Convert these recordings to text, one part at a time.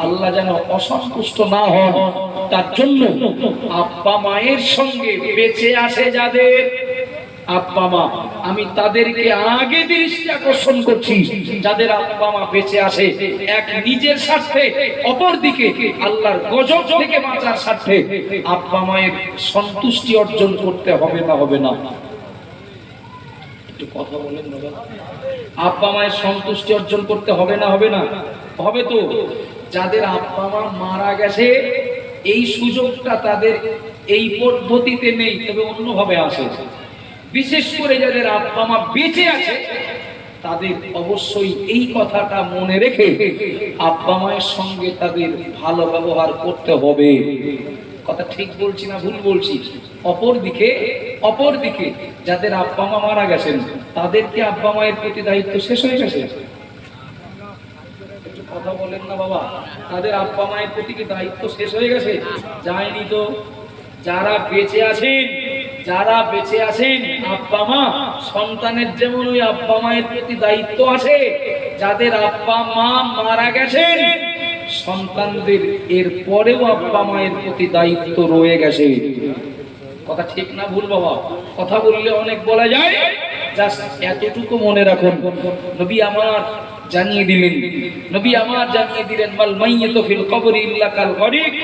আল্লাহ যেন অসন্তুষ্ট না হন, তার জন্য আব্বা মায়ের সঙ্গে বেঁচে আছে যাদের আব্বা মা, আমি তাদেরকে আগে দৃষ্টি আকর্ষণ করছি। যাদের আব্বা মা বেঁচে আছে, এক নিজের স্বার্থে, অপর দিকে আল্লাহর গজব থেকে বাঁচার স্বার্থে আব্বা মায়ের সন্তুষ্টি অর্জন করতে হবে না হবে না? একটু কথা বলেন বাবা। আব্বা মায়ের সন্তুষ্টি অর্জন করতে হবে না হবে না? হবে তো। যাদের আব্বা মা মারা গেছে এই সুযোগটা তাদের এই পদ্ধতিতে নেই, তবে অন্যভাবে আসে। বিশেষ করে যাদের আব্বা মা বেঁচে আছে তাদের অবশ্যই এই কথাটা মনে রেখে আব্বা মায়ের সঙ্গে তাদের ভালো ব্যবহার করতে হবে। কথা ঠিক বলছি না ভুল বলছি? অপরদিকে যাদের আব্বা মা মারা গেছেন তাদেরকে আব্বা মায়ের প্রতি দায়িত্ব শেষ হয়ে গেছে? একটু কথা বলেন না বাবা। তাদের আব্বা মায়ের প্রতি কি দায়িত্ব শেষ হয়ে গেছে? যায়নি তো। যারা বেঁচে আছেন আব্বা মা, সন্তানের যেমন ওই আব্বা মায়ের প্রতি দায়িত্ব আছে, যাদের আব্বা মা মারা গেছেন সন্তানদের এর পরেও আব্বা মায়ের প্রতি দায়িত্ব রয়ে গেছে। কথা ঠিক না ভুল বাবা? কথা বললে অনেক বলা যায়, জাস্ট এতটুকু মনে রাখুন। নবী আমার জানিয়ে দিলেন মাল মাইয়িতু ফিল কবরি ইল্লা কাল গরিক।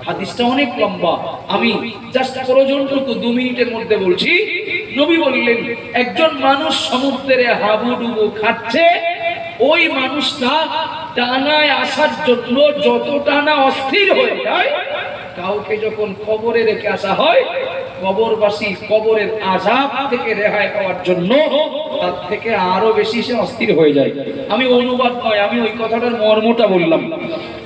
হাদিসটা অনেক লম্বা, আমি জাস্ট প্রয়োজনটুকু 2 মিনিটের মধ্যে বলছি। নবী বললেন একজন মানুষ সমুদ্রে হাবুডুবু খাচ্ছে, ওই মানুষটা ডানায় আসার জন্য যতটা না অস্থির হয়ে যায়, কাউকে যখন কবরে রেখে আসা হয় কবরবাসী কবরের আযাব থেকে রেহাই পাওয়ার জন্য তার থেকে আরো বেশি সে অস্থির হয়ে যায়। আমি অনুবাদ নয়, আমি ওই কথাটার মর্মটা বললাম।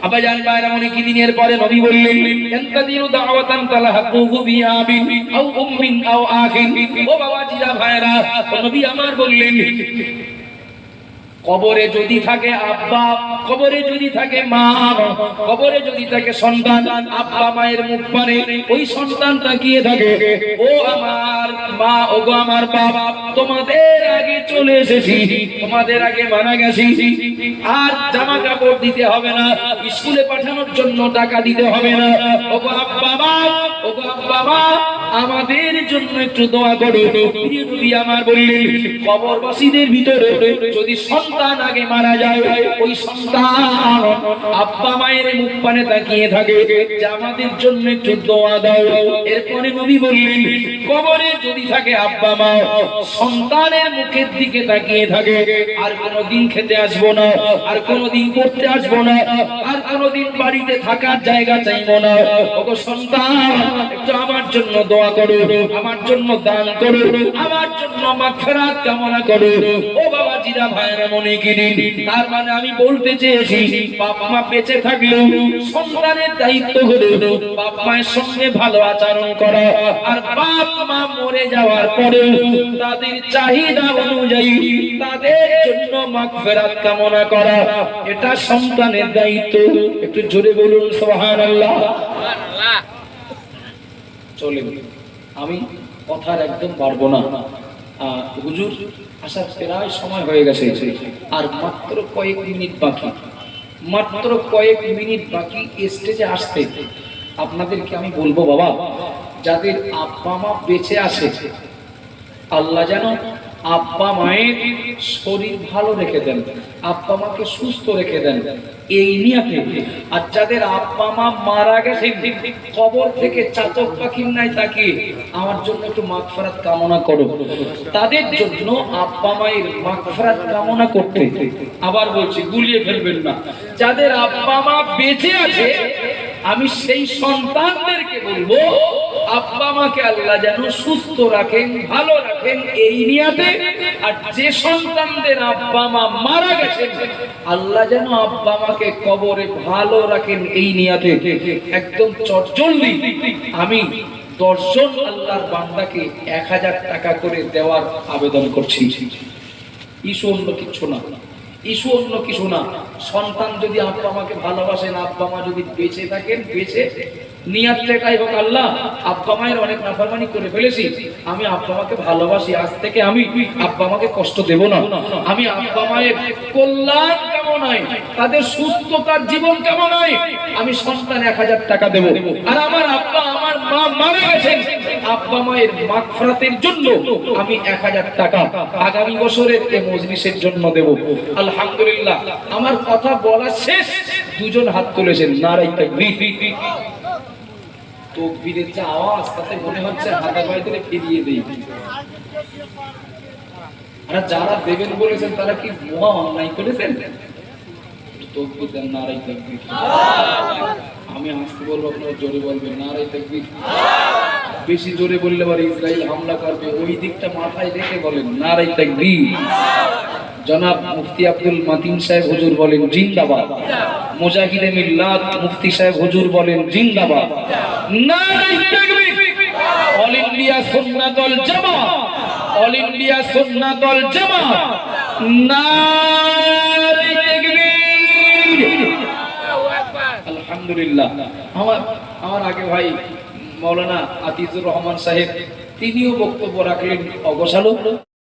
আবার জান ভাইরা, মনে কি দিনের পরে নবী বললেন ইনকাদিরু দাওয়াতান তালাহাকুহু বিআবিন আও উম্মিন আও আখিন। ও বাবা জিরা ভাইরা, নবী আমার বললেন কবরে যদি থাকে আব্বা, কবরে যদি থাকে মা, কবরে যদি থাকে সন্তান, আব্বা মায়ের মুখ পানে ওই সন্তান তাকিয়ে থাকে, ও আমার মা, ও গো আমার বাবা, তোমাদের আগে চলে এসেছি, তোমাদের আগে মারা গেছি, আর জামা কাপড় দিতে হবে না, স্কুলে পাঠানোর জন্য টাকা দিতে হবে না, ও গো আব্বা মা, ও গো আব্বা মা, আমাদের জন্য একটু দোয়া করো। নবী আমার বললেন কবরবাসীদের ভিতরে যদি সন্তান আগে মারা যায়, ওই সন্তান আব্বা মায়ের মুখ পানে তাকিয়ে থাকে যে আমাদের জন্য একটু দোয়া দাও। এরপরে নবী বললেন কবরে যদি থাকে আব্বা মা, সন্তানের মুখের দিকে তাকিয়ে থাকে, আর কোনোদিন খেতে আসবো না, আর কোনোদিন পড়তে আসবো না, আর কোনোদিন বাড়িতে থাকার জায়গা চাইবো না, ওগো সন্তান একটু আমার জন্য দোয়া করো, আমার জন্য দান করো, আমার জন্য মাগফিরাত কামনা করো। ও বাবা জিরা ভাইরা, মনে কি দিন? তার মানে আমি বলতে চেয়েছি বাপ মা বেঁচে থাকলেও সন্তানের দায়িত্ব হলো বাপ মায়ের সঙ্গে ভালো আচরণ করা, আর বাপ মা মরে যাওয়ার পরে তাদের চাহিদা অনুযায়ী তাদের জন্য মাগফিরাত কামনা করা, এটা সন্তানের দায়িত্ব। একটু জোরে বলুন সুবহানাল্লাহ। চলেন, আমি কথার একদম পারবো না। হুজুর আসার প্রায় সময় হয়ে গেছে, আর মাত্র কয়েক মিনিট বাকি স্টেজে আসতে। আপনাদেরকে আমি বলবো বাবা, যাদের আব্বা মা বেঁচে আছে আল্লাহ যেন আব্বা মায়ের শরীর ভালো রেখে দেন, আব্বা মাকে সুস্থ রেখে দেন, এই নিয়তে। আর যাদের আব্বা মা মারা গেছে কবর থেকে চাতক পাখির ন্যায় তাকিয়ে আমার জন্য একটু মাগফিরাত কামনা করো, তাদের জন্য আব্বা মায়ের মাগফিরাত কামনা করতে। আবার বলছি, গুলিয়ে ফেলবেন না। যাদের আব্বা মা বেঁচে আছে আমি সেই সন্তানদেরকে বলবো আব্বা মাকে আল্লাহ যেন সুস্থ রাখেন, ভালো রাখেন, এই নিয়তে। আর যে সন্তানদের আব্বা মা মারা গেছেন আল্লাহ যেন আব্বা মাকে কবরে ভালো রাখেন, এই নিয়তে। একদম চটজলদি আমি 10 জন আল্লাহর বান্দাকে 1000 টাকা করে দেওয়ার আবেদন করছি। ইস্যু অন্য কিছু না। সন্তান যদি আব্বা মাকে ভালোবাসেন, আব্বা মা যদি বেঁচে থাকেন, বেঁচে নিয়াতটা এটাই হোক, আল্লাহ আব্বা মায়ের অনেক নাফরমানি করে ফেলেছি, আমি আব্বা মাকে ভালোবাসি, আজ থেকে আমি আব্বা মাকে কষ্ট দেব না, আমি আব্বা মায়ের কল্যাণ কেমন হয়, তাদের সুস্থতার জীবন কেমন হয়, আমি সন্তান 1000 টাকা দেব। আর আমার আব্বা আমার মা মারা গেছেন, আব্বা মায়ের মাগফিরাতের জন্য আমি 1000 টাকা আগামী বছরের এই মজলিসের জন্য দেব। আলহামদুলিল্লাহ, আমার কথা বলা শেষ, দুজন হাত তুলেছেন, নারায়ে তাকবীর। তাকবীরের যে আওয়াজ, তাতে মনে হচ্ছে হাতের বাইরে ফিরিয়ে দেই। আর যারা দেবেন বলেছেন তারা কি মহা অন্যায় করেছেন? তাকবীর দেন, নারায়ে তাকবীর। আমি আসতে বলবো, আপনারা জোরে বলবেন নারায়ে তাকবীর। বেশি জোরে বললে আবার ইসরাইল হামলা করবে, ওই দিকটা মাথায় রেখে বলেন নারায়ে তাকবীর। জনাব মুফতি আব্দুল মাতিন সাহেব হুজুর বলেন জিন্দাবাদ। মুজাহিদে মিল্লাত মুফতি সাহেব হুজুর বলেন জিন্দাবাদ। নারায়ে তাকবীর। অল ইন্ডিয়া সুন্নাত ওয়াল জামাত, অল ইন্ডিয়া সুন্নাত ওয়াল জামাত, নারায়ে তাকবীর। আলহামদুলিল্লাহ। আমার আগে ভাই মাওলানা আতিজুর রহমান সাহেব, তিনিও বক্তব্য রাখলেন অগোছালো।